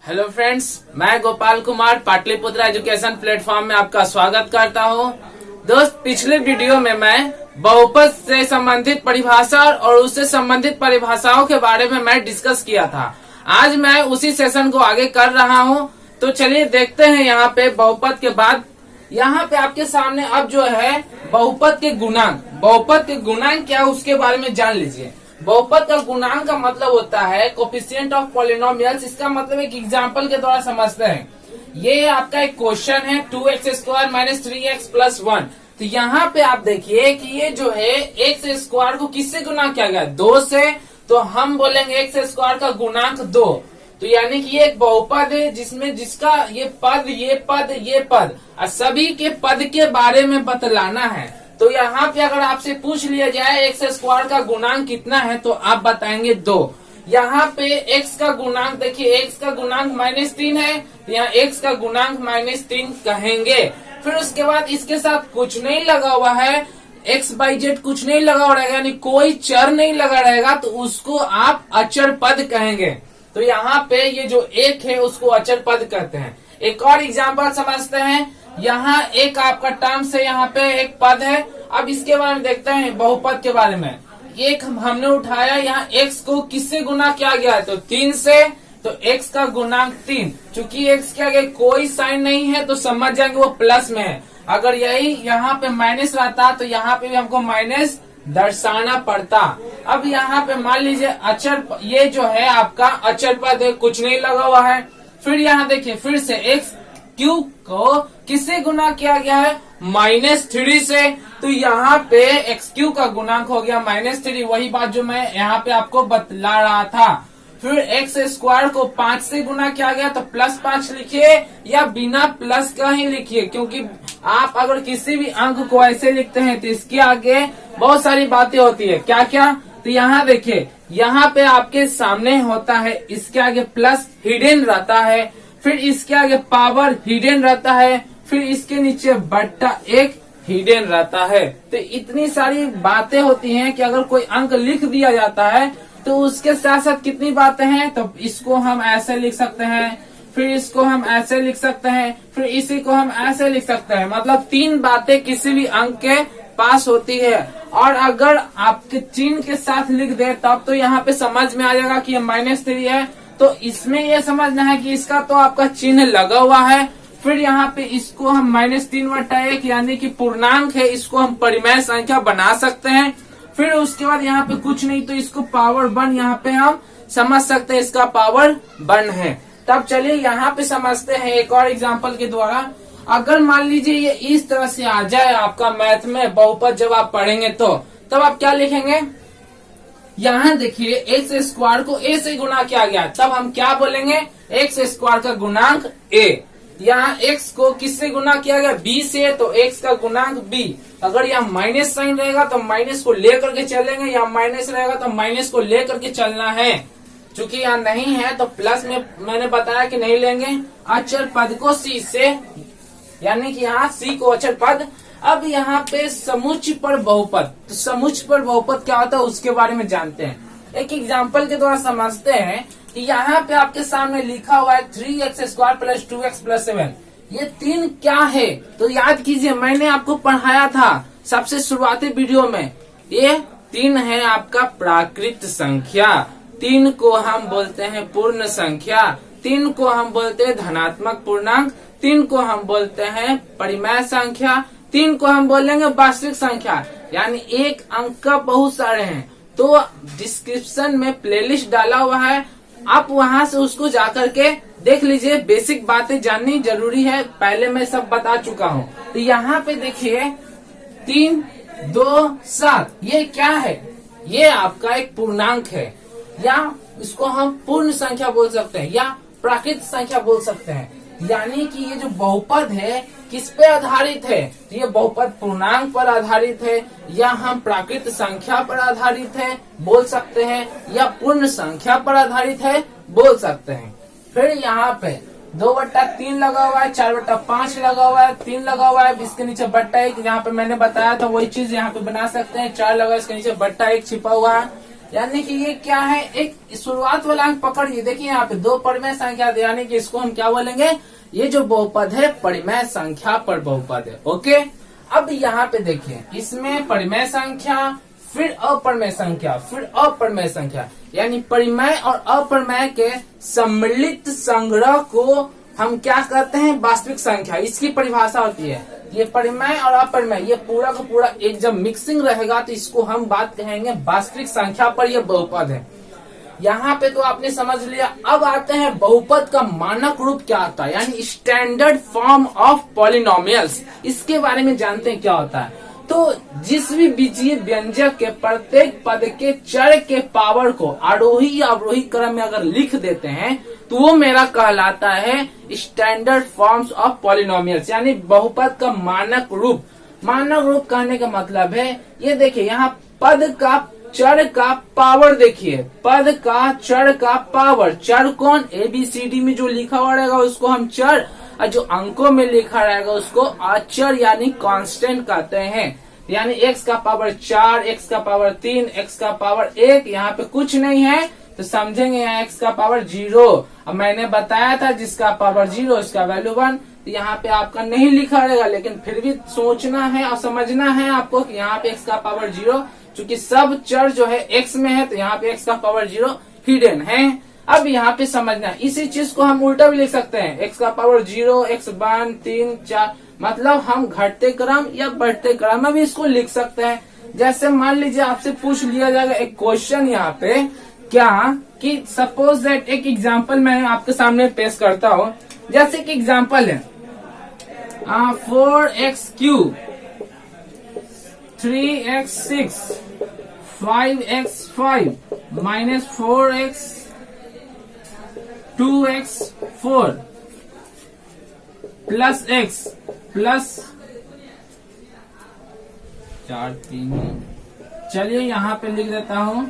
Hello friends, मैं Gopal Kumar Pataliputra education platform में आपका स्वागत करता हूं। दोस्त, पिछले वीडियो में मैं बहुपद से संबंधित परिभाषा और उससे संबंधित परिभाषाओं के बारे में मैं डिस्कस किया था। आज मैं उसी सेशन को आगे कर रहा हूं। तो चलिए देखते हैं। यहाँ पे बहुपद के बाद यहाँ पे आपके सामने अब जो है बहुपद के गुणांक क्या उसके बारे में जान लीजिए। बहुपद का गुणांक का मतलब होता है कोफिशिएंट ऑफ पॉलिनोमियल्स। इसका मतलब एक एग्जांपल के द्वारा समझते हैं। ये आपका एक क्वेश्चन है 2x² - 3x + 1। तो यहाँ पे आप देखिए कि ये जो है x² को किससे गुना किया गया? 2 से। तो हम बोलेंगे x² का गुणांक 2। तो यानी कि ये एक बहुपद है जिसमें जिसका ये पद और सभी के पद के बारे में बतलाना है। तो यहाँ पे अगर आपसे पूछ लिया जाए x² का गुणांक कितना है तो आप बताएंगे 2। यहाँ पे x का गुणांक देखिए, x का गुणांक -3 है तो यहाँ x का गुणांक -3 कहेंगे। फिर उसके बाद इसके साथ कुछ नहीं लगा हुआ है, x/z कुछ नहीं लगा हुआ रहेगा, यानी कोई चर नहीं लगा रहेगा, तो उसको आप अचर पद कहेंगे। तो यहाँ पे ये जो एक है उसको अचर पद कहते हैं। एक और एग्जाम्पल समझते हैं। यहाँ एक आपका टर्म से यहाँ पे एक पद है। अब इसके बारे में देखते हैं बहुपद के बारे में। एक हमने उठाया, यहाँ x को किससे गुना किया गया है? तो 3 से। तो x का गुणांक 3। चूंकि x के आगे कोई साइन नहीं है तो समझ जाएंगे वो प्लस में है। अगर यही यहाँ पे माइनस रहता तो यहाँ पे भी हमको माइनस दर्शाना पड़ता। अब यहाँ पे मान लीजिए अचर, ये जो है आपका अचर पद है, कुछ नहीं लगा हुआ है। फिर यहाँ देखिए फिर से x³ को किससे गुना किया गया है? -3 से। तो यहाँ पे x³ का गुणांक हो गया -3। वही बात जो मैं यहाँ पे आपको बतला रहा था। फिर x² को 5 से गुना किया गया तो +5 लिखिए या बिना प्लस का ही लिखिए, क्योंकि आप अगर किसी भी अंक को ऐसे लिखते हैं तो इसके आगे बहुत सारी बातें होती है। क्या क्या? तो यहाँ देखिए, यहाँ पे आपके सामने होता है, इसके आगे प्लस हिडन रहता है, फिर इसके आगे पावर हिडन रहता है, फिर इसके नीचे बट्टा एक हिडन रहता है। तो इतनी सारी बातें होती हैं कि अगर कोई अंक लिख दिया जाता है तो उसके साथ साथ कितनी बातें हैं, तो इसको हम ऐसे लिख सकते हैं, फिर इसको हम ऐसे लिख सकते हैं, फिर इसी को हम ऐसे लिख सकते हैं। मतलब 3 बातें किसी भी अंक के पास होती है। और अगर आपके चिन्ह के साथ लिख दे तब तो यहाँ पे समझ में आ जाएगा कि ये -3 है। तो इसमें ये समझना है कि इसका तो आपका चिन्ह लगा हुआ है। फिर यहाँ पे इसको हम -3/1 यानी कि पूर्णांक है, इसको हम परिमेय संख्या बना सकते हैं। फिर उसके बाद यहाँ पे कुछ नहीं तो इसको पावर 1 यहाँ पे हम समझ सकते हैं, इसका पावर 1 है। तब चलिए यहाँ पे समझते हैं एक और एग्जांपल के द्वारा। अगर मान लीजिए ये इस तरह से आ जाए आपका मैथ में बहुपद जब आप पढ़ेंगे तो तब आप क्या लिखेंगे? यहाँ देखिए x² को a से गुना किया गया, तब हम क्या बोलेंगे? x² का गुणांक a। यहाँ x को किससे गुना किया गया? b से। तो x का गुणांक b। अगर यहाँ माइनस साइन रहेगा तो माइनस को लेकर के चलेंगे, यहाँ माइनस रहेगा तो माइनस को लेकर के चलना है। चूंकि यहाँ नहीं है तो प्लस में मैंने बताया कि नहीं लेंगे। अचर पद को c से, यानी कि यहाँ c को अचर पद। अब यहाँ पे समुच्चय पर बहुपद, तो समुच्चय पर बहुपद क्या होता है उसके बारे में जानते हैं। एक एग्जांपल के द्वारा समझते हैं कि यहाँ पे आपके सामने लिखा हुआ है 3x² + 2x + 7। ये 3 क्या है? तो याद कीजिए, मैंने आपको पढ़ाया था सबसे शुरुआती वीडियो में। ये 3 है आपका प्राकृत संख्या, 3 को हम बोलते हैं पूर्ण संख्या, 3 को हम बोलते हैं धनात्मक पूर्णांक, 3 को हम बोलते हैं परिमेय संख्या, 3 को हम बोलेंगे वास्तविक संख्या। यानी एक अंक का बहुत सारे हैं। तो डिस्क्रिप्शन में प्लेलिस्ट डाला हुआ है, आप वहां से उसको जाकर के देख लीजिए। बेसिक बातें जाननी जरूरी है, पहले मैं सब बता चुका हूँ। तो यहाँ पे देखिए 3, 2, 7 ये क्या है? ये आपका एक पूर्णांक है, या इसको हम पूर्ण संख्या बोल सकते हैं या प्राकृत संख्या बोल सकते हैं। यानी कि ये जो बहुपद है किस पे आधारित है? तो ये बहुपद पूर्णांक पर आधारित है, या हम प्राकृत संख्या पर आधारित है बोल सकते हैं, या पूर्ण संख्या पर आधारित है बोल सकते हैं। फिर यहाँ पे 2/3 लगा हुआ है, 4/5 लगा हुआ है, 3 लगा हुआ है, इसके नीचे बट्टा 1 यहाँ पे मैंने बताया था वही चीज यहाँ पे बना सकते हैं। 4 लगा, इसके नीचे बट्टा 1 छिपा हुआ है। यानी कि ये क्या है, एक शुरुआत वाला अंक पकड़िए। देखिए यहाँ पे दो परिमेय संख्या यानी कि इसको हम क्या बोलेंगे, ये जो बहुपद है परिमेय संख्या पर बहुपद है। ओके, अब यहाँ पे देखिए इसमें परिमेय संख्या, फिर अपरिमेय संख्या, फिर अपरिमेय संख्या, यानी परिमेय और अपरिमेय के सम्मिलित संग्रह को हम क्या कहते हैं, वास्तविक संख्या। इसकी परिभाषा होती है, ये परिमेय और अपरिमेय ये पूरा का पूरा एक जब मिक्सिंग रहेगा तो इसको हम बात कहेंगे वास्तविक संख्या पर ये बहुपद है। यहाँ पे तो आपने समझ लिया। अब आते हैं बहुपद का मानक रूप क्या होता है, यानी स्टैंडर्ड फॉर्म ऑफ पॉलिनोमियल्स। इसके बारे में जानते हैं क्या होता है। तो जिस भी बीजीय व्यंजक के प्रत्येक पद के चर के पावर को आरोही या अवरोही क्रम में अगर लिख देते हैं तो वो मेरा कहलाता है स्टैंडर्ड फॉर्म्स ऑफ पॉलिनोमियल्स, यानी बहुपद का मानक रूप। मानक रूप कहने का मतलब है, ये देखिए यहाँ पद का चर का पावर, देखिए पद का चर का पावर। चर कौन, ABCD में जो लिखा हुआ रहेगा उसको हम चर, और जो अंकों में लिखा रहेगा उसको अचर यानी कांस्टेंट कहते हैं। यानी x का पावर 4, x का पावर 3, x का पावर 1, यहाँ पे कुछ नहीं है तो समझेंगे यहाँ x का पावर 0। अब मैंने बताया था जिसका पावर 0 इसका वैल्यू 1, तो यहाँ पे आपका नहीं लिखा रहेगा, लेकिन फिर भी सोचना है और समझना है आपको कि यहाँ पे x का पावर 0, चूंकि सब चर जो है x में है तो यहाँ पे x का पावर 0 हिडन है। अब यहाँ पे समझना, इसी चीज को हम उल्टा भी लिख सकते हैं, x का पावर 0, x 1, 3, 4, मतलब हम घटते क्रम या बढ़ते क्रम में भी इसको लिख सकते हैं। जैसे मान लीजिए आपसे पूछ लिया जाएगा एक क्वेश्चन यहाँ पे क्या, कि सपोज दैट एक एग्जांपल मैं आपके सामने पेश करता हूँ। जैसे कि एग्जांपल है 4x3, 3x6, 5x5 minus 4x 2x4 plus x plus 4 3। चलिए यहाँ पे लिख देता हूँ।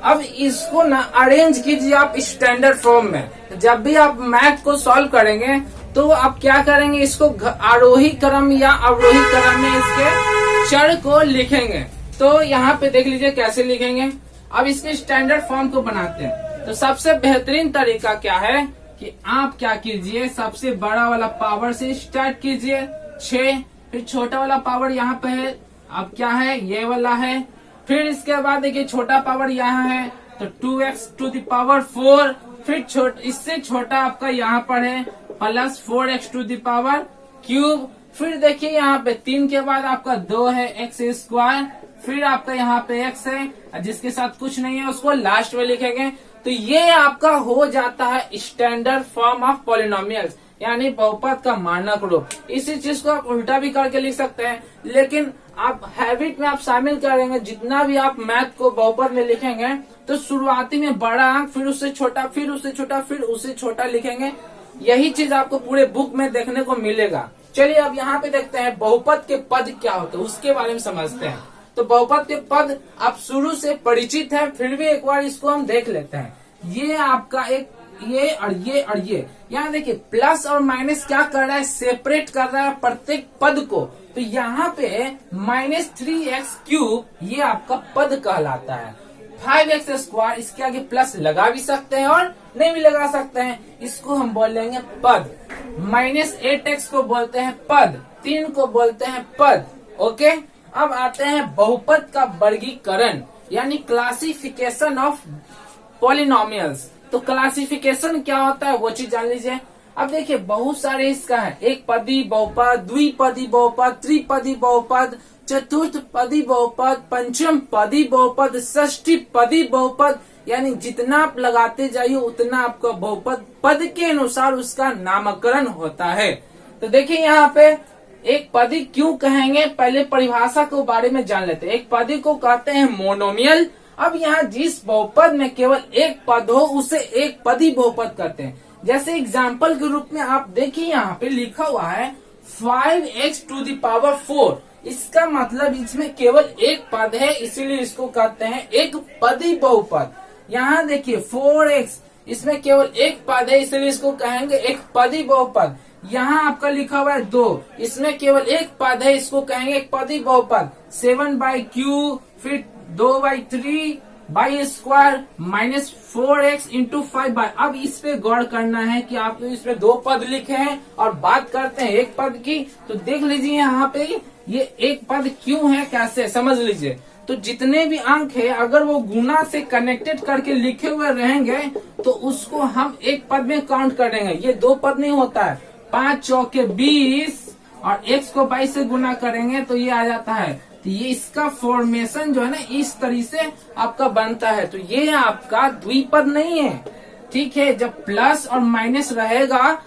अब इसको ना अरेंज कीजिए आप स्टैंडर्ड फॉर्म में। जब भी आप मैथ को सॉल्व करेंगे तो आप क्या करेंगे, इसको आरोही क्रम या अवरोही क्रम में इसके चर को लिखेंगे। तो यहाँ पे देख लीजिए कैसे लिखेंगे। अब इसके स्टैंडर्ड फॉर्म को बनाते हैं तो सबसे बेहतरीन तरीका क्या है कि आप क्या कीजिए, सबसे बड़ा वाला पावर से स्टार्ट कीजिए 6, फिर छोटा वाला पावर यहाँ पे है, अब क्या है ये वाला है, फिर इसके बाद देखिए छोटा पावर यहाँ है तो 2x टू द पावर 4, फिर इससे छोटा आपका यहाँ पर है plus 4x to the power cube, फिर देखिए यहाँ पे 3 के बाद आपका 2 है x स्क्वायर, फिर आपका यहाँ पे x है जिसके साथ कुछ नहीं है उसको लास्ट में लिखेंगे। तो ये आपका हो जाता है स्टैंडर्ड फॉर्म ऑफ पॉलिनोमियल्स, यानी बहुपद का मानक रूप। इसी चीज को आप उल्टा भी करके लिख सकते हैं, लेकिन आप हैबिट में आप शामिल करेंगे। जितना भी आप मैथ को बहुपद में लिखेंगे तो शुरुआती में बड़ा अंक, फिर उससे छोटा, फिर उससे छोटा, फिर उससे छोटा लिखेंगे। यही चीज आपको पूरे बुक में देखने को मिलेगा। चलिए अब यहाँ पे देखते हैं बहुपद के पद क्या होते हैं, उसके बारे में समझते हैं। तो बहुपद के पद आप शुरू से परिचित हैं, फिर भी एक बार इसको हम देख लेते हैं। ये आपका एक ये और ये और ये, यहाँ देखिए प्लस और माइनस क्या कर रहा है, सेपरेट कर रहा है प्रत्येक पद को। तो यहाँ पे -3x³ ये आपका पद कहलाता है। 5x², इसके आगे प्लस लगा भी सकते हैं और नहीं भी लगा सकते हैं, इसको हम बोलेंगे पद। -8x को बोलते हैं पद, 3 को बोलते हैं पद। ओके, अब आते हैं बहुपद का वर्गीकरण, यानी क्लासिफिकेशन ऑफ पॉलिनोमियल्स। तो क्लासिफिकेशन क्या होता है वो चीज जान लीजिए। अब देखिए बहुत सारे इसका है, एक पदी बहुपद, द्विपदी बहुपद, त्रिपदी बहुपद, चतुर्थ पदी बहुपद, पंचम पदी बहुपद, षष्ठी पदी बहुपद, यानी जितना आप लगाते जाइए उतना आपका बहुपद पद के अनुसार उसका नामकरण होता है। तो देखिए यहाँ पे एक पदी क्यों कहेंगे, पहले परिभाषा के बारे में जान लेते हैं। एक पदी को कहते हैं मोनोमियल। अब यहाँ जिस बहुपद में केवल एक पद हो उसे एक पदी बहुपद कहते हैं। जैसे एग्जाम्पल के रूप में आप देखिए यहाँ पे लिखा हुआ है 5x⁴। इसका मतलब इसमें केवल एक पद है, इसीलिए इसको कहते हैं एक पदी बहुपद। यहाँ देखिए 4x, इसमें केवल एक पद है, इसलिए इसको कहेंगे एक पदी बहुपद। यहाँ आपका लिखा हुआ है 2, इसमें केवल एक पद है, इसको कहेंगे एक पदी बहुपद। 7/q, फिर 2/3 by square minus 4x into 5/। अब इस पे गौर करना है कि आपको इसमें 2 पद लिखे हैं और बात करते हैं एक पद की। तो देख लीजिए यहाँ पे ये एक पद क्यों है, कैसे समझ लीजिए। तो जितने भी अंक है अगर वो गुना से कनेक्टेड करके लिखे हुए रहेंगे तो उसको हम एक पद में काउंट करेंगे। ये 2 पद नहीं होता है। 5 चौके 20 और x को 22 से गुना करेंगे तो ये आ जाता है। तो ये इसका फॉर्मेशन जो है ना इस तरीके से आपका बनता है। तो ये आपका द्विपद नहीं है, ठीक है। जब प्लस और माइनस रहेगा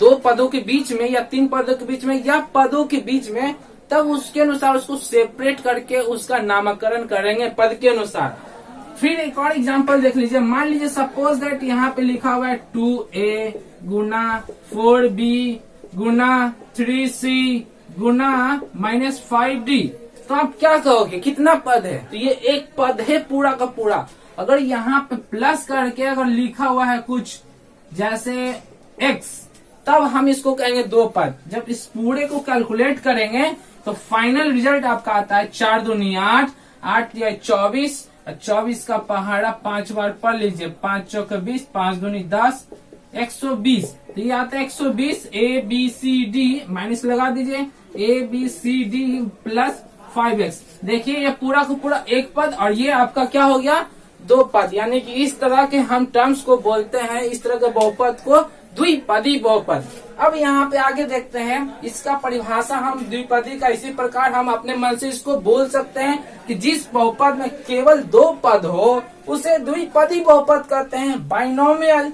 2 पदों के बीच में या 3 पदों के बीच में या पदों के बीच में, तब उसके अनुसार उसको सेपरेट करके उसका नामकरण करेंगे पद के अनुसार। फिर एक और एग्जांपल देख लीजिए। मान लीजिए सपोज दैट यहाँ पे लिखा हुआ है 2a गुना 4b गुना 3c गुना माइनस 5d। तो आप क्या कहोगे, कितना पद है? तो ये एक पद है पूरा का पूरा। अगर यहाँ पे प्लस करके अगर लिखा हुआ है कुछ जैसे x, तब हम इसको कहेंगे 2 पद। जब इस पूरे को कैलकुलेट करेंगे तो फाइनल रिजल्ट आपका आता है 4 दूनी 8, 8 या 24, 24 का पहाड़ा 5 बार पढ़ लीजिए। 5 चौके 20, 5 दूनी 10, 120। तो ये आता है 120। ABCD माइनस लगा दीजिए, ABCD प्लस 5x। देखिए ये पूरा का पूरा एक पद और ये आपका क्या हो गया, 2 पद। यानी कि इस तरह के हम टर्म्स को बोलते हैं, इस तरह के बहुपद को द्विपदी बहुपद। अब यहाँ पे आगे देखते हैं इसका परिभाषा। हम द्विपदी का इसी प्रकार हम अपने मन से इसको बोल सकते हैं कि जिस बहुपद में केवल 2 पद हो उसे द्विपदी बहुपद कहते हैं, बाइनोमियल।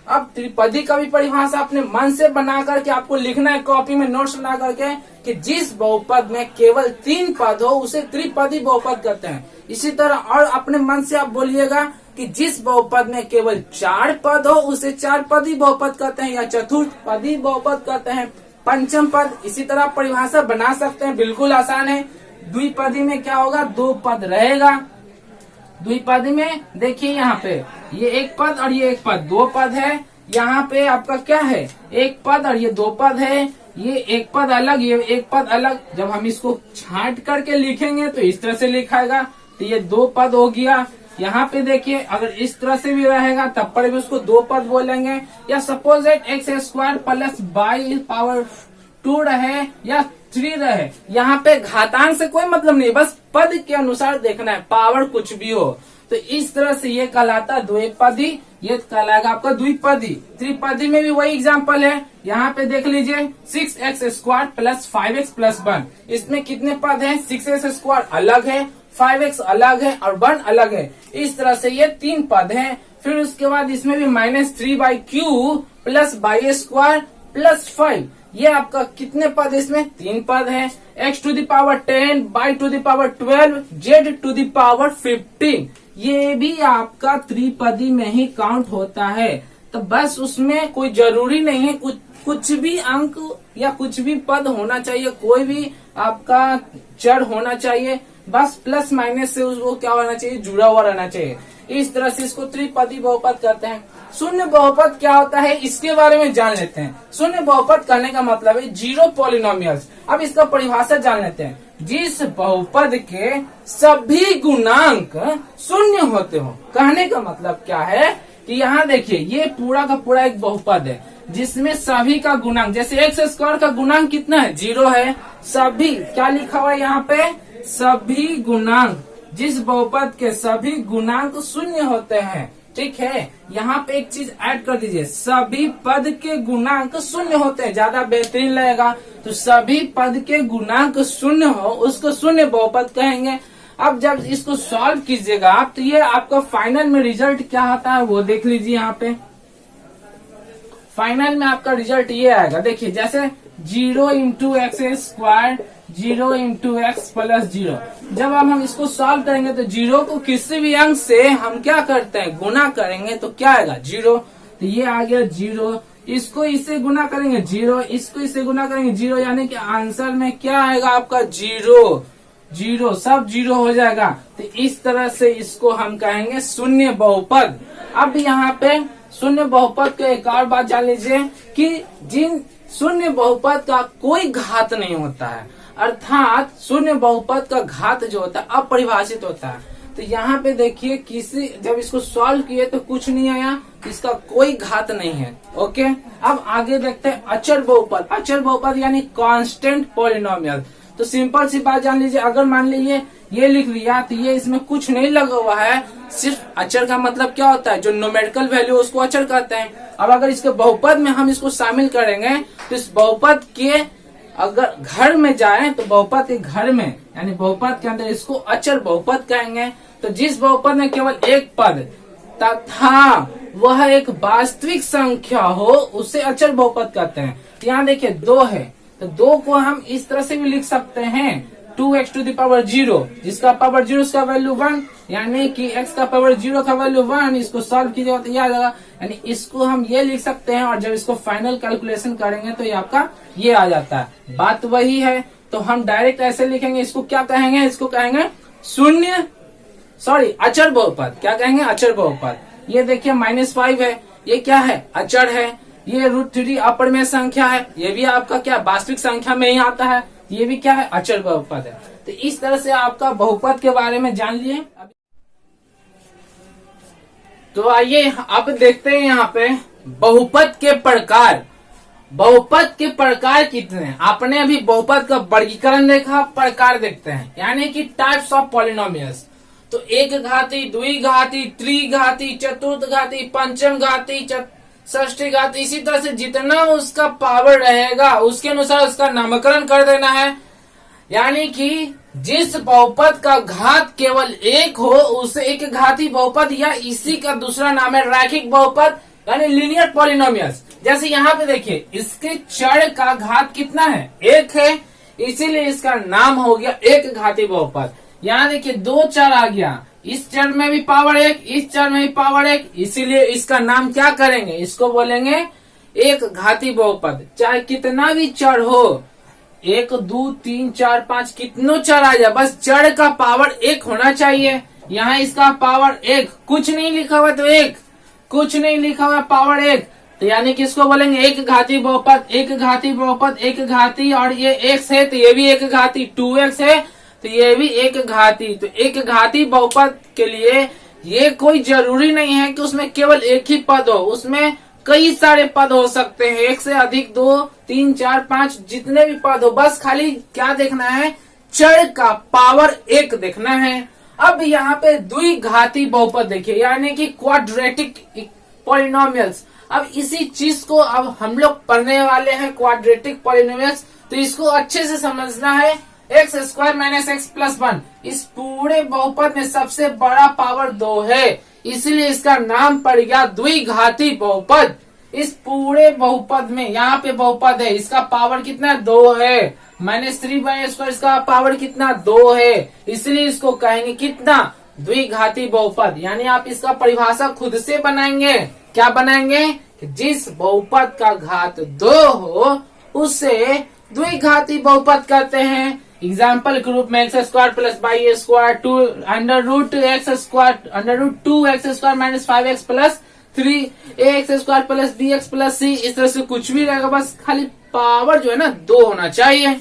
अब त्रिपदी का भी परिभाषा अपने मन से बना करके आपको लिखना है कॉपी में नोट्स बना करके कि जिस बहुपद में केवल 3 पद हो उसे त्रिपदी बहुपद कहते हैं। इसी तरह और अपने मन से आप बोलिएगा कि जिस बहुपद में केवल 4 पद हो उसे 4 पदी बहुपद कहते हैं या चतुर्थ पदी बहुपद कहते हैं, पंचम पद। इसी तरह परिभाषा बना सकते हैं, बिल्कुल आसान है। द्विपदी में क्या होगा, 2 पद रहेगा। द्विपदी में देखिए यहाँ पे ये एक पद और ये एक पद, 2 पद है। यहाँ पे आपका क्या है, एक पद और ये 2 पद है। ये एक पद अलग, ये एक पद अलग। जब हम इसको छांट करके लिखेंगे तो इस तरह से लिखाएगा। तो ये 2 पद हो गया। यहाँ पे देखिए अगर इस तरह से भी रहेगा तब पर भी उसको 2 पद बोलेंगे। या suppose that x² plus by power 2 रहे या 3 रहे, यहाँ पे घातांक से कोई मतलब नहीं, बस पद के अनुसार देखना है, पावर कुछ भी हो। तो इस तरह से ये कहलाता द्विपदी, ये कहलाएगा आपका द्विपदी। त्रिपदी में भी वही एग्जांपल है। यहाँ पे देख लीजिए 6x² प्लस 5x प्लस 1। इसमें कितने पद हैं, 6x² अलग है, 5x अलग है और 1 अलग है। इस तरह से ये 3 पद हैं। फिर उसके बाद इसमें भी -3/q प्लस y² प्लस 5। ये आपका कितने पद, इसमें 3 पद हैं। x⁻10 y⁻12 z⁻15। ये भी आपका त्रिपदी में ही काउंट होता है। तो बस उसमें कोई जरूरी नहीं है कुछ भी अंक या कुछ भी पद होना चाहिए, कोई भी आपका चर होना चाहिए, बस प्लस माइनस से उसको क्या होना चाहिए, जुड़ा हुआ रहना चाहिए। इस तरह से इसको त्रिपदी बहुपद कहते हैं। शून्य बहुपद क्या होता है इसके बारे में जान लेते हैं। शून्य बहुपद कहने का मतलब है 0 पॉलिनोमियल्स। अब इसका परिभाषा जान लेते हैं। जिस बहुपद के सभी गुणांक शून्य होते हो, कहने का मतलब क्या है कि यहाँ देखिए ये पूरा का पूरा एक बहुपद है जिसमें सभी का गुणांक, जैसे x² का गुणांक कितना है, 0 है। सभी क्या लिखा हुआ है यहाँ पे, सभी गुणांक, जिस बहुपद के सभी गुणांक शून्य होते हैं, ठीक है। यहाँ पे एक चीज ऐड कर दीजिए, सभी पद के गुणांक शून्य होते हैं, ज्यादा बेहतरीन लगेगा। तो सभी पद के गुणांक शून्य हो उसको शून्य बहुपद कहेंगे। अब जब इसको सॉल्व कीजिएगा आप तो ये आपका फाइनल में रिजल्ट क्या आता है वो देख लीजिए। यहाँ पे फाइनल में आपका रिजल्ट ये आएगा, देखिए जैसे 0 into x², 0 into x plus 0। जब हम इसको सॉल्व करेंगे तो 0 को किसी भी अंक से हम क्या करते हैं, गुना करेंगे तो क्या आएगा, 0। तो ये आ गया 0। इसको इससे गुना करेंगे 0, इसको इससे गुना करेंगे 0, यानी कि आंसर में क्या आएगा आपका 0, 0, सब 0 हो जाएगा। तो इस तरह से इसको हम कहेंगे शून्य बहुपद। अब यहाँ पे शून्य बहुपद का एक और बात जान लीजिए कि जिन शून्य बहुपद का कोई घात नहीं होता है, अर्थात शून्य बहुपद का घात जो होता है अपरिभाषित होता है। तो यहाँ पे देखिए किसी जब इसको सॉल्व किए तो कुछ नहीं आया, इसका कोई घात नहीं है। ओके, अब आगे देखते हैं अचर बहुपद। अचर बहुपद यानी कांस्टेंट पॉलिनोमियल। तो सिंपल सी बात जान लीजिए, अगर मान लीजिए ये लिख लिया तो ये इसमें कुछ नहीं लगा हुआ है, सिर्फ अचर का मतलब क्या होता है, जो न्यूमेरिकल वैल्यू उसको अचर कहते हैं। अब अगर इसके बहुपद में हम इसको शामिल करेंगे तो इस बहुपद के अगर घर में जाए तो बहुपद के घर में यानी बहुपद के अंदर इसको अचर बहुपद कहेंगे। तो जिस बहुपद में केवल एक पद तथा वह एक वास्तविक संख्या हो उसे अचर बहुपद कहते हैं। यहाँ देखिए 2 है, तो 2 को हम इस तरह से भी लिख सकते हैं 2x टू द पावर 0, जिसका पावर 0 उसका वैल्यू 1, यानी कि x का पावर 0 का वैल्यू 1। इसको सॉल्व कीजिएगा तो यह आ जाएगा, यानी इसको हम ये लिख सकते हैं और जब इसको फाइनल कैलकुलेशन करेंगे तो ये आपका ये आ जाता है। बात वही है, तो हम डायरेक्ट ऐसे लिखेंगे, इसको क्या कहेंगे, इसको कहेंगे अचर बहुपद। क्या कहेंगे, अचर बहुपद। ये देखिए -5 है, ये क्या है, अचर है। ये √3 अपरिमेय संख्या है, ये भी आपका क्या वास्तविक संख्या में ही आता है, ये भी क्या है, अचर बहुपद है। तो इस तरह से आपका बहुपद के बारे में जान लिए। तो आइए अब देखते हैं यहाँ पे बहुपद के प्रकार। बहुपद के प्रकार कितने हैं, आपने अभी बहुपद का वर्गीकरण देखा, प्रकार देखते हैं यानी कि टाइप्स ऑफ पॉलिनोमियल्स। तो एक घाती, द्विघाती, त्रिघाती, चतुर्थघाती, पंचम घाती, षष्ठी घाती, इसी तरह से जितना उसका पावर रहेगा उसके अनुसार उसका नामकरण कर देना है। यानी कि जिस बहुपद का घात केवल एक हो उसे एक घाती बहुपद या इसी का दूसरा नाम है रैखिक बहुपद यानी लीनियर पॉलिनोमियल्स। जैसे यहाँ पे देखिए इसके चर का घात कितना है, 1 है, इसीलिए इसका नाम हो गया एक घाती बहुपद। यहाँ देखिए 2 चर आ गया, इस चर में भी पावर 1, इस चर में भी पावर 1, इसीलिए इसका नाम क्या करेंगे, इसको बोलेंगे एक घाती बहुपद। चाहे कितना भी चर हो, 1 2 3 4 5 कितनों चर आ जाए, बस चर का पावर 1 होना चाहिए। यहाँ इसका पावर 1, कुछ नहीं लिखा हुआ तो 1, कुछ नहीं लिखा हुआ पावर 1, तो यानी किसको बोलेंगे एक घाती बहुपद। एक घाती बहुपद, एक घाती, और ये x है तो ये भी एक घाती, 2x है तो ये भी एक घाती। तो एक घाती बहुपद के लिए ये कोई जरूरी नहीं है कि उसमें केवल एक ही पद हो, उसमें कई सारे पद हो सकते हैं, 1 से अधिक, 2 3 4 5 जितने भी पद हो, बस खाली क्या देखना है, चर का पावर 1 देखना है। अब यहाँ पे द्विघाती बहुपद देखिए यानी कि क्वाड्रेटिक पॉलिनोमियल्स। अब इसी चीज को अब हम लोग पढ़ने वाले हैं, क्वाड्रेटिक पॉलिनोमियल्स। तो इसको अच्छे से समझना है। x² - x + 1 इस पूरे बहुपद में सबसे बड़ा पावर 2 है, इसलिए इसका नाम पड़ गया द्विघाती बहुपद। इस पूरे बहुपद में यहाँ पे बहुपद है, इसका पावर कितना 2 है, -3/2 इसका पावर कितना 2 है, इसलिए इसको कहेंगे कितना, द्विघाती बहुपद। यानी आप इसका परिभाषा खुद से बनाएंगे। क्या बनाएंगे, जिस बहुपद का घात 2 हो उसे द्विघाती बहुपद कहते हैं। एग्जाम्पल के रूप में x² + y² 2 √2x² - 5x + 3ax² + bx + c, इस तरह से कुछ भी रहेगा, बस खाली पावर जो है ना 2 होना चाहिए।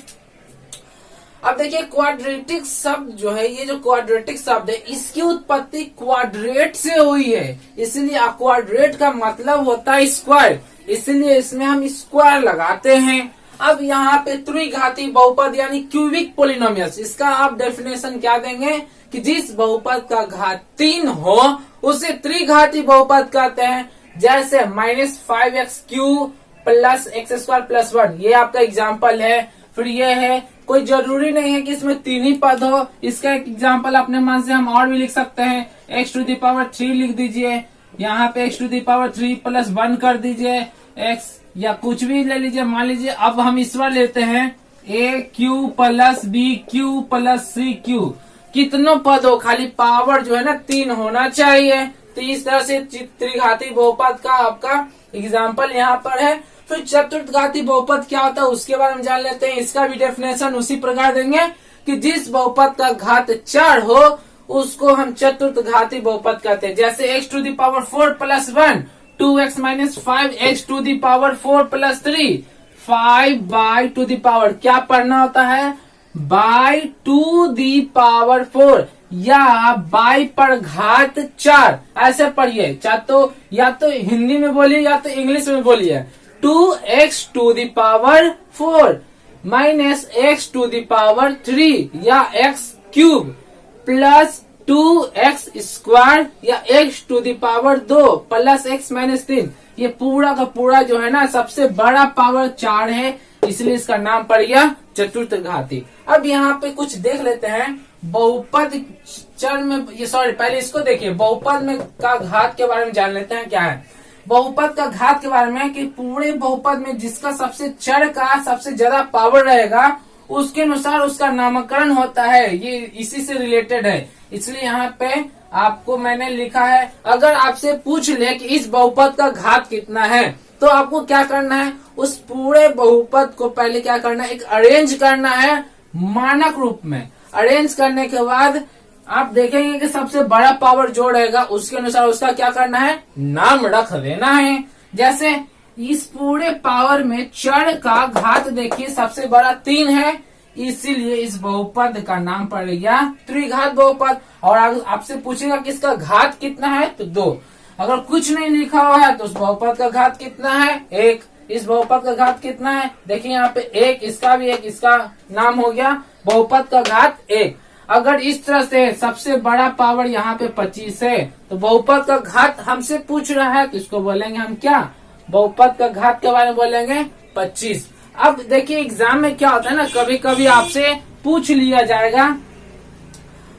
अब देखिए क्वाड्रेटिक शब्द जो है, ये जो क्वाड्रेटिक शब्द है इसकी उत्पत्ति क्वाड्रेट से हुई है, इसलिए क्वाड्रेट का मतलब होता है स्क्वायर, इसलिए इसमें हम स्क्वायर लगाते हैं। अब यहाँ पे त्रिघाती बहुपद यानी क्यूबिक पॉलिनोमियल्स, इसका आप डेफिनेशन क्या देंगे कि जिस बहुपद का घात 3 हो उसे त्रिघाती बहुपद कहते हैं। जैसे -5x³ + x² + 1, ये आपका एग्जाम्पल है। फिर ये है, कोई जरूरी नहीं है कि इसमें 3 ही पद हो, इसका एक एग्जाम्पल अपने मन से हम और भी लिख सकते हैं। x⁻³ लिख दीजिए, यहाँ पे x⁻³ + 1 कर दीजिए, x या कुछ भी ले लीजिए। मान लीजिए अब हम इस बार लेते हैं AQ + BQ + CQ, कितनों पद हो, खाली पावर जो है ना 3 होना चाहिए। तो इस तरह से त्रिघाती बहुपद का आपका एग्जाम्पल यहाँ पर है। फिर चतुर्थघाती बहुपद क्या होता है उसके बारे में जान लेते हैं। इसका भी डेफिनेशन उसी प्रकार देंगे कि जिस बहुपद का घात 4 हो उसको हम चतुर्थघाती बहुपद कहते हैं। जैसे x⁴ + 1 2x minus 5x to the power 4 plus 3, 5 by to the power क्या पढ़ना होता है, बाई टू दी पावर 4 या बाई पर घात 4, ऐसे पढ़िए। या तो हिंदी में बोलिए या तो इंग्लिश में बोलिए। 2x to the power 4 minus x to the power 3 या x cube plus 2x square या x to the power 2 plus x minus 3। ये पूरा का पूरा जो है ना सबसे बड़ा पावर 4 है, इसलिए इसका नाम पड़ गया चतुर्थ घाती। अब यहाँ पे कुछ देख लेते हैं बहुपद चर में, ये सॉरी पहले इसको देखिए, बहुपद में का घात के बारे में जान लेते हैं क्या है। बहुपद का घात के बारे में कि पूरे बहुपद में जिसका सबसे चर का सबसे ज्यादा पावर रहेगा उसके अनुसार उसका नामकरण होता है, ये इसी से रिलेटेड है। इसलिए यहाँ पे आपको मैंने लिखा है, अगर आपसे पूछ ले कि इस बहुपद का घात कितना है तो आपको क्या करना है, उस पूरे बहुपद को पहले क्या करना है, एक अरेंज करना है मानक रूप में। अरेंज करने के बाद आप देखेंगे कि सबसे बड़ा पावर जो रहेगा उसके अनुसार उसका क्या करना है, नाम रख देना है। जैसे इस पूरे पावर में चर का घात देखिए सबसे बड़ा 3 है, इसीलिए इस बहुपद का नाम पड़ गया त्रिघात बहुपद। और आपसे पूछेगा कि इसका घात कितना है तो 2। अगर कुछ नहीं लिखा हुआ है तो उस बहुपद का घात कितना है, 1। इस बहुपद का घात कितना है, देखिए यहाँ पे 1, इसका भी 1, इसका नाम हो गया बहुपद का घात 1। अगर इस तरह से सबसे बड़ा पावर यहाँ पे 25 है तो बहुपद का घात हमसे पूछ रहा है तो इसको बोलेंगे हम क्या, बहुपद का घात के बारे में बोलेंगे 25। अब देखिए एग्जाम में क्या होता है ना, कभी कभी आपसे पूछ लिया जाएगा,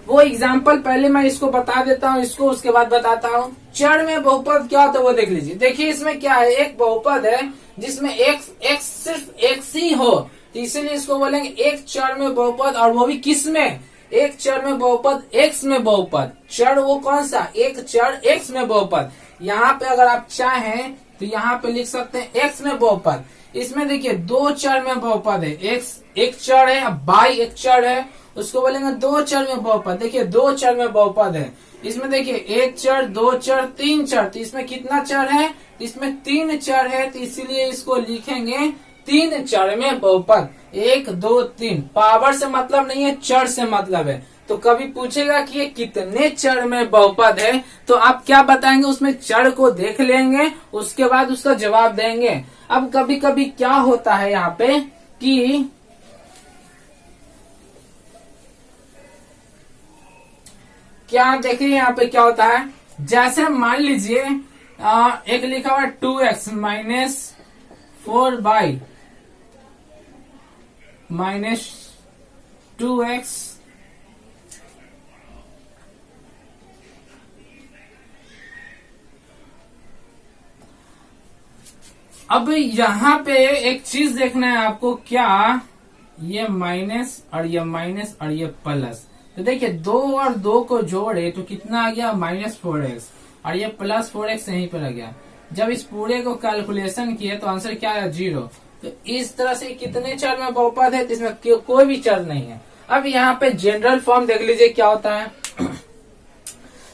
वो एग्जाम्पल पहले मैं इसको बता देता हूँ, इसको उसके बाद बताता हूँ। चर में बहुपद क्या होता है वो देख लीजिए। देखिए इसमें क्या है, एक बहुपद है जिसमें x सिर्फ x ही हो, तो इसीलिए इसको बोलेंगे एक चर में बहुपद, और वो भी किस में, एक चर में बहुपद x में बहुपद। चर वो कौन सा, एक चर x में बहुपद। यहाँ पे अगर आप चाहें तो यहाँ पे लिख सकते हैं x में बहुपद। इसमें देखिए 2 चर में बहुपद है, x एक चर है, बाई एक चर है, उसको बोलेंगे 2 चर में बहुपद। देखिए 2 चर में बहुपद है, इसमें देखिए 1 चर, 2 चर, 3 चर, तो इसमें कितना चर है, इसमें 3 चर है, तो इसीलिए इसको लिखेंगे 3 चर में बहुपद। 1 2 3, पावर से मतलब नहीं है, चर से मतलब है। तो कभी पूछेगा कि ये कितने चर में बहुपद है तो आप क्या बताएंगे, उसमें चर को देख लेंगे, उसके बाद उसका जवाब देंगे। अब कभी कभी क्या होता है यहाँ पे कि क्या देखिए यहाँ पे क्या होता है, जैसे मान लीजिए एक लिखा हुआ 2x minus 4 by minus 2x अब यहाँ पे एक चीज देखना है आपको, क्या ये माइनस और ये माइनस और ये प्लस, तो देखिए 2 और 2 को जोड़े तो कितना आ गया, -4x, और ये +4x यहीं पर आ गया। जब इस पूरे को कैलकुलेशन किए तो आंसर क्या है, 0। तो इस तरह से कितने चर में बहुपद है, तो इसमें कोई भी चर नहीं है। अब यहाँ पे जनरल फॉर्म देख लीजिए क्या होता है।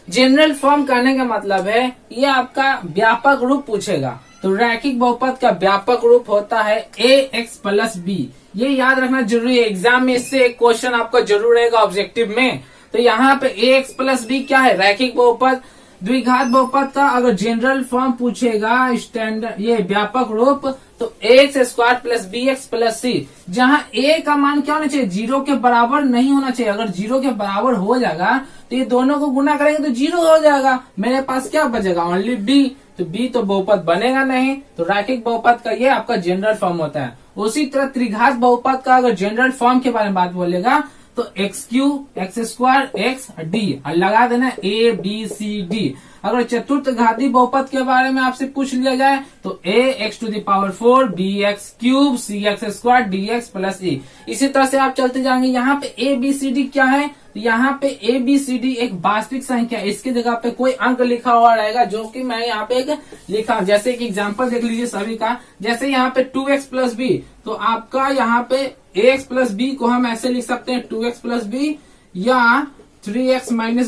जनरल फॉर्म करने का मतलब है ये आपका व्यापक रूप पूछेगा, तो रैखिक बहुपद का व्यापक रूप होता है ax + b। ये याद रखना जरूरी है, एग्जाम में इससे एक क्वेश्चन आपका जरूर रहेगा ऑब्जेक्टिव में। तो यहाँ पे ax + b क्या है, रैखिक बहुपद। द्विघात बहुपद का अगर जनरल फॉर्म पूछेगा, स्टैंडर्ड ये व्यापक रूप, तो ax² + bx + c, जहाँ a का मान क्या होना चाहिए, 0 के बराबर नहीं होना चाहिए। अगर 0 के बराबर हो जाएगा तो ये दोनों को गुना करेंगे तो 0 हो जाएगा, मेरे पास क्या बचेगा, ओनली b। तो b तो बहुपद बनेगा नहीं, तो रैखिक बहुपद का ये आपका जनरल फॉर्म होता है। उसी तरह त्रिघात बहुपद का अगर जनरल फॉर्म के बारे में बात बोलेगा तो x3 x² x d, और लगा देना a b c d। अगर चतुर्थ घाती बहुपद के बारे में आपसे पूछ लिया जाए तो ax⁴ bx³ cx² dx + e। इसी तरह से आप चलते जाएंगे। यहाँ पे a b c d क्या है, तो यहाँ पे a b c d एक वास्तविक संख्या, इसकी जगह पे कोई अंक लिखा हुआ रहेगा, जो कि मैं यहाँ पे एक लिखा। जैसे एक एग्जांपल देख लीजिए सभी का, जैसे यहाँ पे 2x + b, तो आपका यहाँ पे ax + b को हम ऐसे लिख सकते हैं 2x + b, या 3x - 1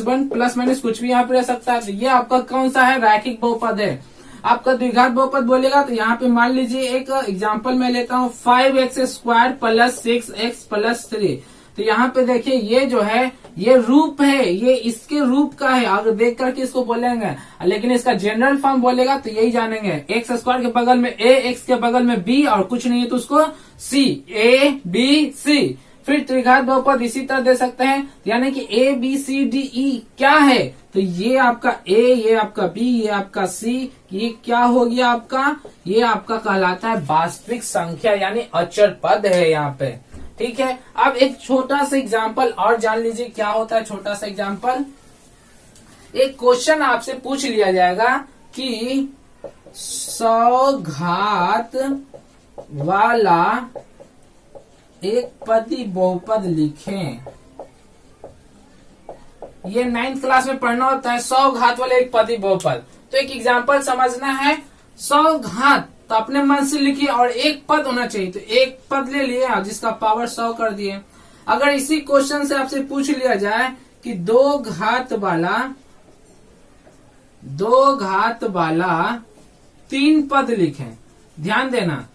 ± कुछ भी यहाँ पे रह सकता है। तो ये आपका कौन सा है, रैखिक बहुपद है। आपका द्विघात बहुपद बोलेगा तो यहाँ पे मान लीजिए एक एग्जांपल मैं लेता हूँ 5x² प्लस 6x प्लस 3। तो यहाँ पे देखिए ये जो है ये रूप है, ये इसके रूप का है, अगर देख करके इसको बोलेंगे, लेकिन इसका जनरल फॉर्म बोलेगा तो यही जानेंगे। x² के बगल में a, x के बगल में b और कुछ नहीं है तो उसको c, a b c। फिर त्रिघात बहुपद इसी तरह दे सकते हैं, यानी कि a b c d e क्या है, तो ये आपका a, ये आपका b, ये आपका c, ये क्या हो गया आपका, ये आपका कहलाता है वास्तविक संख्या यानी अचर पद है यहाँ पे। ठीक है, अब एक छोटा सा एग्जाम्पल और जान लीजिए क्या होता है। छोटा सा एग्जाम्पल, एक क्वेश्चन आपसे पूछ लिया जाएगा कि 100 घात वाला एक पदी बहुपद लिखें। ये 9th क्लास में पढ़ना होता है 100 घात वाले एक पदी बहुपद। तो एक एग्जाम्पल समझना है, 100 घात तो अपने मन से लिखिए और एक पद होना चाहिए, तो एक पद ले लिए जिसका पावर 100 कर दिए। अगर इसी क्वेश्चन से आपसे पूछ लिया जाए कि 2 घात वाला 3 पद लिखें, ध्यान देना,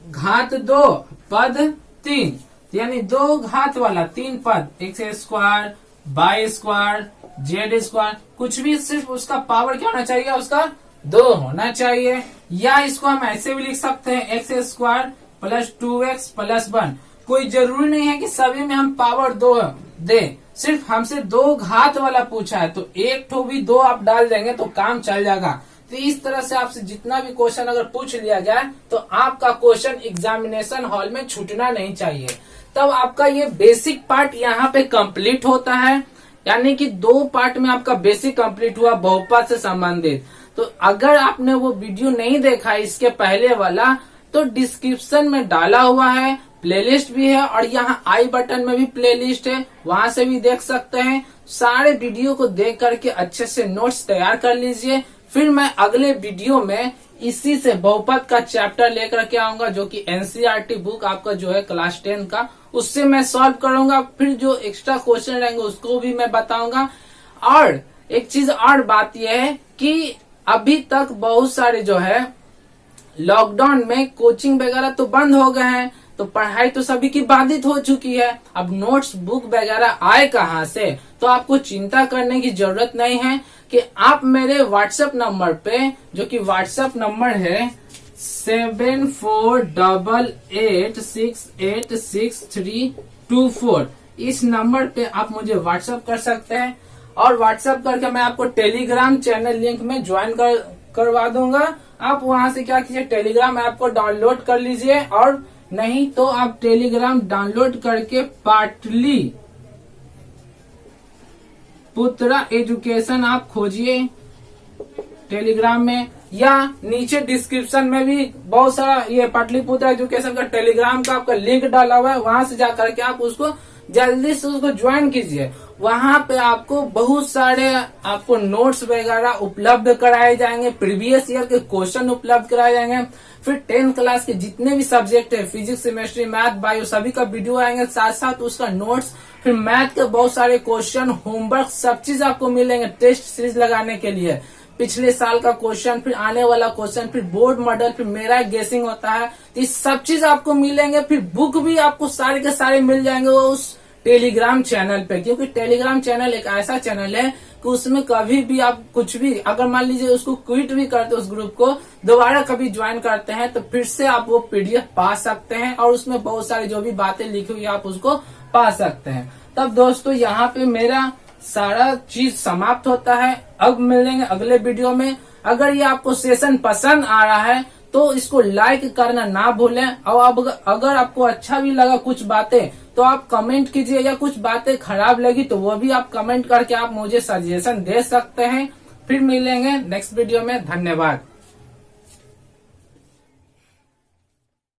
घात 2 पद 3, यानी 2 घात वाला 3 पद, x² y² z², कुछ भी सिर्फ उसका पावर क्या होना चाहिए, उसका 2 होना चाहिए। या इसको हम ऐसे भी लिख सकते हैं x² प्लस 2x प्लस 1। कोई जरूरी नहीं है कि सभी में हम पावर 2 दे, सिर्फ हमसे 2 घात वाला पूछा है तो एक ठो भी 2 आप डाल देंगे तो काम चल जाएगा। तो इस तरह से आपसे जितना भी क्वेश्चन अगर पूछ लिया जाए तो आपका क्वेश्चन एग्जामिनेशन हॉल में छूटना नहीं चाहिए। तब आपका ये बेसिक पार्ट यहाँ पे कंप्लीट होता है, यानी कि 2 पार्ट में आपका बेसिक कंप्लीट हुआ बहुपद से संबंधित। तो अगर आपने वो वीडियो नहीं देखा इसके पहले वाला तो डिस्क्रिप्शन में डाला हुआ है, प्लेलिस्ट भी है और यहाँ आई बटन में भी प्लेलिस्ट है, वहां से भी देख सकते हैं। सारे वीडियो को देख करके अच्छे से नोट्स तैयार कर लीजिए। फिर मैं अगले वीडियो में इसी से बहुपद का चैप्टर लेकर के आऊंगा, जो कि एनसीईआरटी बुक आपका जो है क्लास 10 का, उससे मैं सॉल्व करूंगा। फिर जो एक्स्ट्रा क्वेश्चन रहेंगे उसको भी मैं बताऊंगा। और एक चीज और बात यह है कि अभी तक बहुत सारे जो है लॉकडाउन में कोचिंग वगैरह तो बंद हो गए हैं, तो पढ़ाई तो सभी की बाधित हो चुकी है। अब नोट्स बुक वगैरह आए कहाँ से, तो आपको चिंता करने की जरूरत नहीं है कि आप मेरे व्हाट्सएप नंबर पे, जो कि व्हाट्सएप नंबर है 7488686324, इस नंबर पे आप मुझे व्हाट्सएप कर सकते हैं। और व्हाट्सएप करके मैं आपको टेलीग्राम चैनल लिंक में ज्वाइन करवा दूंगा। आप वहां से क्या कीजिए, टेलीग्राम ऐप को डाउनलोड कर लीजिए, और नहीं तो आप टेलीग्राम डाउनलोड करके पाटली पुत्रा एजुकेशन आप खोजिए टेलीग्राम में, या नीचे डिस्क्रिप्शन में भी बहुत सारा ये पाटलिपुत्रा एजुकेशन का टेलीग्राम का आपका लिंक डाला हुआ है, वहां से जाकर के आप उसको जल्दी से उसको ज्वाइन कीजिए। वहां पे आपको बहुत सारे आपको नोट्स वगैरह उपलब्ध कराए जाएंगे, प्रीवियस ईयर के क्वेश्चन उपलब्ध कराए जाएंगे। फिर 10th क्लास के जितने भी सब्जेक्ट है, फिजिक्स, केमिस्ट्री, मैथ, बायो, सभी का वीडियो आएंगे, साथ साथ उसका नोट्स, फिर मैथ के बहुत सारे क्वेश्चन, होमवर्क, सब चीज आपको मिलेंगे टेस्ट सीरीज लगाने के लिए। पिछले साल का क्वेश्चन, फिर आने वाला क्वेश्चन, फिर बोर्ड मॉडल, फिर मेरा गेसिंग होता है, तो ये सब चीज आपको मिलेंगे। फिर बुक भी आपको सारे के सारे मिल जाएंगे वो उस टेलीग्राम चैनल पे, क्योंकि टेलीग्राम चैनल एक ऐसा चैनल है कि उसमें कभी भी आप कुछ भी, अगर मान लीजिए उसको क्विट भी करते उस ग्रुप को, दोबारा कभी ज्वाइन करते हैं तो फिर से आप वो पीडीएफ पा सकते हैं, और उसमें बहुत सारी जो भी बातें लिखी हुई आप उसको पा सकते हैं। तब दोस्तों यहाँ पे मेरा सारा चीज समाप्त होता है। अब मिलेंगे अगले वीडियो में। अगर ये आपको सेशन पसंद आ रहा है तो इसको लाइक करना ना भूलें, और अब अगर आपको अच्छा भी लगा कुछ बातें तो आप कमेंट कीजिए, या कुछ बातें खराब लगी तो वो भी आप कमेंट करके आप मुझे सजेशन दे सकते हैं। फिर मिलेंगे नेक्स्ट वीडियो में। धन्यवाद।